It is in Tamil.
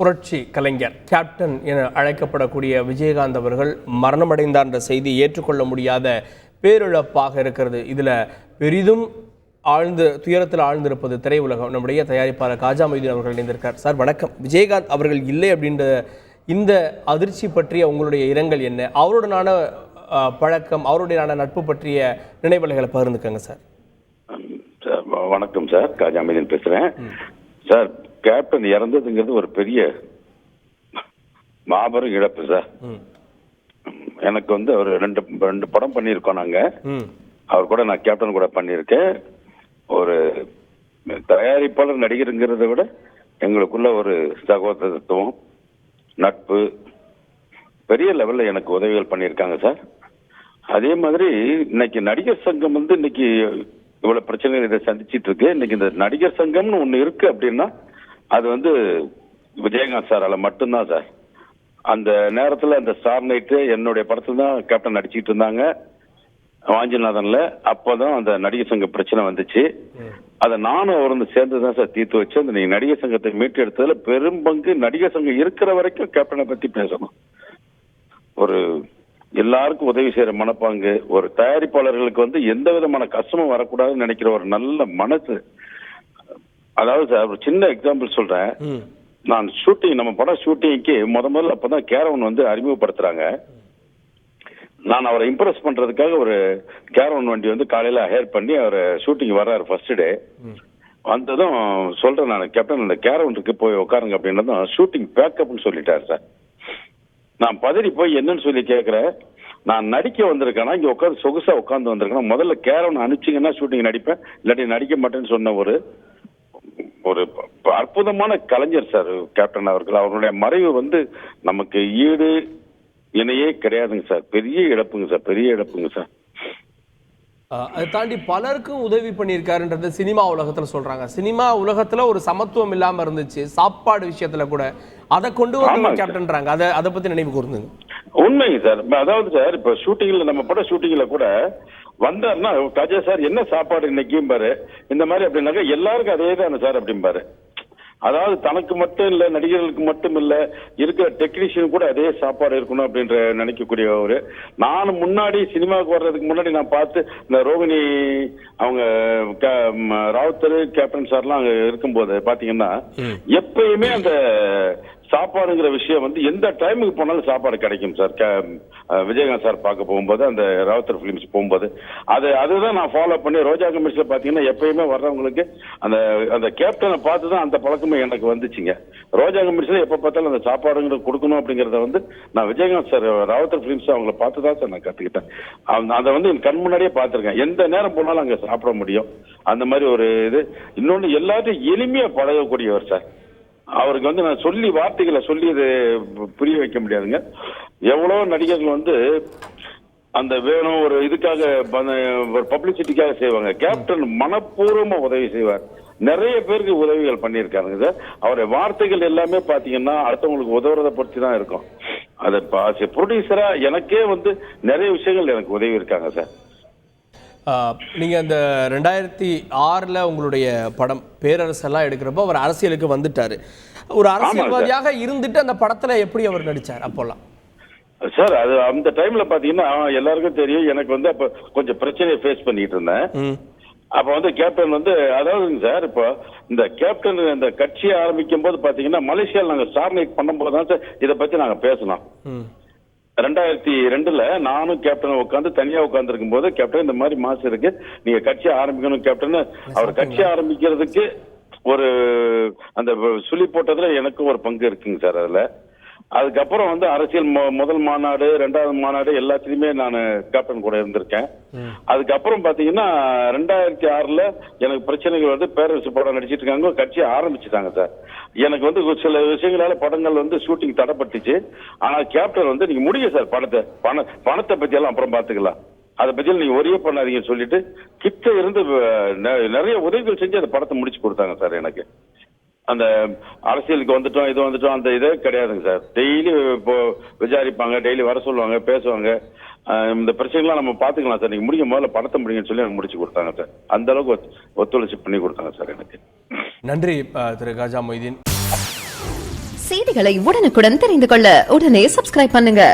புரட்சி கலைஞர் கேப்டன் என அழைக்கப்படக்கூடிய விஜயகாந்த் அவர்கள் மரணமடைந்தார் என்ற செய்தி ஏற்றுக்கொள்ள முடியாத பேரிழப்பாக இருக்கிறது. இதில் பெரிதும் துயரத்தில் ஆழ்ந்திருப்பது திரையுலகம். நம்முடைய தயாரிப்பாளர் காஜா மொய்தீன் அவர்கள் இணைந்திருக்கார். சார் வணக்கம். விஜயகாந்த் அவர்கள் இல்லை அப்படின்ற இந்த அதிர்ச்சி பற்றிய உங்களுடைய இரங்கல் என்ன? அவருடனான பழக்கம், அவருடையான நட்பு பற்றிய நினைவலைகளை பகிர்ந்துக்கங்க சார். வணக்கம் சார், காஜா மொய்தீன் பேசுறேன் சார். கேப்டன் இறந்ததுங்கிறது ஒரு பெரிய மாபெரும் இழப்பு சார். எனக்கு அவர் ரெண்டு படம் பண்ணியிருக்கோம் நாங்க. அவர் கூட நான் கேப்டன் கூட பண்ணியிருக்கேன். ஒரு தயாரிப்பாளர் நடிகருங்கிறத விட எங்களுக்குள்ள ஒரு சகோதரத்துவம், நட்பு பெரிய லெவல்ல எனக்கு உதவிகள் பண்ணியிருக்காங்க சார். அதே மாதிரி இன்னைக்கு நடிகர் சங்கம் இன்னைக்கு இவ்வளவு பிரச்சனைகள் இதை சந்திச்சிட்டு இருக்கு. இன்னைக்கு இந்த நடிகர் சங்கம்னு ஒண்ணு இருக்கு அப்படின்னா அது விஜயகாந்த் சாரால மட்டும்தான் சார். அந்த நேரத்துல அந்த ஸ்டார் நைட்டு என்னுடைய படத்துல தான் கேப்டன் நடிச்சுட்டு இருந்தாங்க வாஞ்சிநாதன்ல. அப்பதான் அந்த நடிகர் சங்க பிரச்சனை வந்துச்சு. அதை நானும் அவர் சேர்ந்துதான் சார் தீர்த்து வச்சு அந்த நடிகர் சங்கத்தை மீட்டு எடுத்ததுல பெரும் பங்கு நடிகர் சங்கம் இருக்கிற வரைக்கும் கேப்டனை பத்தி பேசணும். ஒரு எல்லாருக்கும் உதவி செய்யற மனப்பாங்கு, ஒரு தயாரிப்பாளர்களுக்கு எந்த விதமான கஷ்டமும் வரக்கூடாதுன்னு நினைக்கிற ஒரு நல்ல மனசு. அதாவது சார் ஒரு சின்ன எக்ஸாம்பிள் சொல்றேன். நான் நம்ம படம் ஷூட்டிங்க்கு முதல்ல அப்பதான் கேரவன் அறிமுகப்படுத்துறாங்க. நான் அவரை இம்ப்ரெஸ் பண்றதுக்காக ஒரு கேரவன் வண்டி காலையில ஹையர் பண்ணி அவர் ஷூட்டிங் வர்றாரு. ஃபர்ஸ்ட் டே வந்ததும் சொல்றேன் நான், கேப்டன் இந்த கேரவனுக்கு போய் உட்காருங்க அப்படின்னதும் ஷூட்டிங் பேக்கப்னு சொல்லிட்டாரு சார். நான் பதறி போய் என்னன்னு சொல்லி கேட்கிறேன். நான் நடிக்க வந்திருக்கேன்னா இங்க உட்காந்து சொகுசா உட்காந்து வந்திருக்கேன், முதல்ல கேரவன் அனுப்பிச்சிங்கன்னா ஷூட்டிங் நடிப்பேன், இல்லாட்டி நடிக்க மாட்டேன்னு சொன்ன ஒரு அற்புதமான கலைஞர் சார் கேப்டன் அவர்கள். அவருடைய மறைவு நமக்கு ஈடு இணையே கிடையாதுங்க சார். பெரிய இழப்புங்க சார், பெரிய இழப்புங்க சார். அதை தாண்டி பலருக்கும் உதவி பண்ணியிருக்காருன்றது சினிமா உலகத்துல சொல்றாங்க. சினிமா உலகத்துல ஒரு சமத்துவம் இல்லாம இருந்துச்சு சாப்பாடு விஷயத்துல கூட. அதை கொண்டு வந்து கேப்டன்றாங்க. அதை பத்தி நினைவு கூர்ந்துங்க. உண்மைங்க சார். அதாவது சார் இப்ப ஷூட்டிங்ல நம்ம பட ஷூட்டிங்ல கூட வந்தாருன்னா காஜா சார் என்ன சாப்பாடு இன்னைக்கும் பாரு இந்த மாதிரி அப்படின்னாக்க எல்லாருக்கும் அதே தானே சார் அப்படிம்பாரு. அதாவது தனக்கு மட்டும் இல்ல, நடிகர்களுக்கு மட்டும் இல்ல, இருக்கிற டெக்னீஷியன் கூட அதே சாப்பாடு இருக்கணும் அப்படின்ற நினைக்கக்கூடியவர். நானும் முன்னாடி சினிமாவுக்கு வர்றதுக்கு முன்னாடி நான் பார்த்து இந்த ரோகிணி அவங்க ராவுத்தர் கேப்டன் சார்லாம் அங்க இருக்கும்போது பாத்தீங்கன்னா எப்பயுமே அந்த சாப்பாடுங்கிற விஷயம் எந்த டைமுக்கு போனாலும் சாப்பாடு கிடைக்கும் சார். விஜயகாந்த் சார் பார்க்க போகும்போது அந்த ராவுத்தர் பிலிம்ஸ் போகும்போது அதுதான் நான் ஃபாலோ பண்ணி ரோஜா கமிஷன்ல பாத்தீங்கன்னா எப்பயுமே வர்றவங்களுக்கு அந்த கேப்டனை பார்த்து தான் அந்த பழக்கமே எனக்கு வந்துச்சுங்க. ரோஜா கமிஷன்ல எப்ப பார்த்தாலும் அந்த சாப்பாடுங்கிறது கொடுக்கணும் அப்படிங்கறத நான் விஜயகாந்த் சார் ராவுத்தர் பிலிம்ஸ் அவங்களை பார்த்து தான் சார் நான் கத்துக்கிட்டேன். அதை என் கண் முன்னாடியே பார்த்திருக்கேன். எந்த நேரம் போனாலும் அங்க சாப்பிட முடியும் அந்த மாதிரி ஒரு இது. இன்னொன்னு எல்லாத்தையும் எளிமையா பழகக்கூடியவர் சார். அவருக்கு நான் சொல்லி வார்த்தைகளை சொல்லி இது புரிய வைக்க முடியாதுங்க. எவ்வளவு நடிகர்கள் அந்த வேணும் ஒரு இதுக்காக ஒரு பப்ளிசிட்டிக்காக செய்வாங்க. கேப்டன் மனப்பூர்வமா உதவி செய்வார். நிறைய பேருக்கு உதவிகள் பண்ணியிருக்காருங்க சார். அவருடைய வார்த்தைகள் எல்லாமே பாத்தீங்கன்னா அடுத்தவங்களுக்கு உதவுறதை பற்றி தான் இருக்கும். அதை ப்ரொடியூசரா எனக்கே நிறைய விஷயங்கள் எனக்கு உதவி இருக்காங்க சார். நீங்க இந்த 2006 உங்களுடைய படம் பேரரசெல்லாம் எடுக்கிறப்போ அவர் அரசியலுக்கு வந்துட்டாரு. ஒரு அரசியல்வாதியாக இருந்துட்டு அந்த படத்துல எப்படி அவர் நடிச்சார் அப்போல்லாம்? சார் அது அந்த டைம்ல பாத்தீங்கன்னா எல்லாருக்கும் தெரியும். எனக்கு அப்ப கொஞ்சம் பிரச்சனையை ஃபேஸ் பண்ணிட்டு இருந்தேன். அப்ப கேப்டன் அதாவதுங்க சார், இப்போ இந்த கேப்டன் இந்த கட்சியை ஆரம்பிக்கும் போது பாத்தீங்கன்னா மலேசியாவில் நாங்க ஸ்டார் நைட் பண்ணும்போது தான் சார் இதை பத்தி நாங்க பேசணும். 2002 நானும் கேப்டன் உட்காந்து தனியா உட்கார்ந்து இருக்கும் போது, கேப்டன் இந்த மாதிரி மாசம் இருக்கு, நீங்க கட்சியை ஆரம்பிக்கணும் கேப்டன். அவர் கட்சி ஆரம்பிக்கிறதுக்கு ஒரு அந்த சுழி போட்டதுல எனக்கும் ஒரு பங்கு இருக்குங்க சார். அதுல அதுக்கப்புறம் அரசியல் முதல் மாநாடு, 2வது மாநாடு எல்லாத்துலயுமே நான் கேப்டன் கூட இருந்திருக்கேன். அதுக்கப்புறம் பாத்தீங்கன்னா 2006 எனக்கு பிரச்சனைகள் பேரரசு படம் நடிச்சிட்டு இருக்காங்க, கட்சியை ஆரம்பிச்சுட்டாங்க சார். எனக்கு சில விஷயங்களால படங்கள் ஷூட்டிங் தடைப்பட்டுச்சு. ஆனா கேப்டன் நீங்க முடிய சார் பணத்தை பத்தி எல்லாம் அப்புறம் பாத்துக்கலாம், அதை பத்தி நீங்க ஒரே பண்ணாதீங்கன்னு சொல்லிட்டு கிட்ட இருந்து நிறைய உதவிகள் செஞ்சு அந்த படத்தை முடிச்சு கொடுத்தாங்க சார். எனக்கு அந்த அரசியலுக்கு வந்துட்டோம் அந்த இதே கிடையாதுங்க சார். டெய்லி இப்போ விசாரிப்பாங்க, டெய்லி வர சொல்லுவாங்க, பேசுவாங்க. இந்த பிரச்சனைலாம் நம்ம பாத்துக்கலாம் சார், நீங்க முடிக்க முதல்ல படத்தை முடிங்கன்னு சொல்லி எனக்கு முடிச்சு கொடுத்தாங்க சார். அந்த அளவுக்கு ஒத்துழைச்சி பண்ணி கொடுத்தாங்க சார் எனக்கு. நன்றி திரு காஜா மொய்தீன். செய்திகளை உடனுக்குடன் தெரிந்து கொள்ள உடனே சப்ஸ்கிரைப் பண்ணுங்க.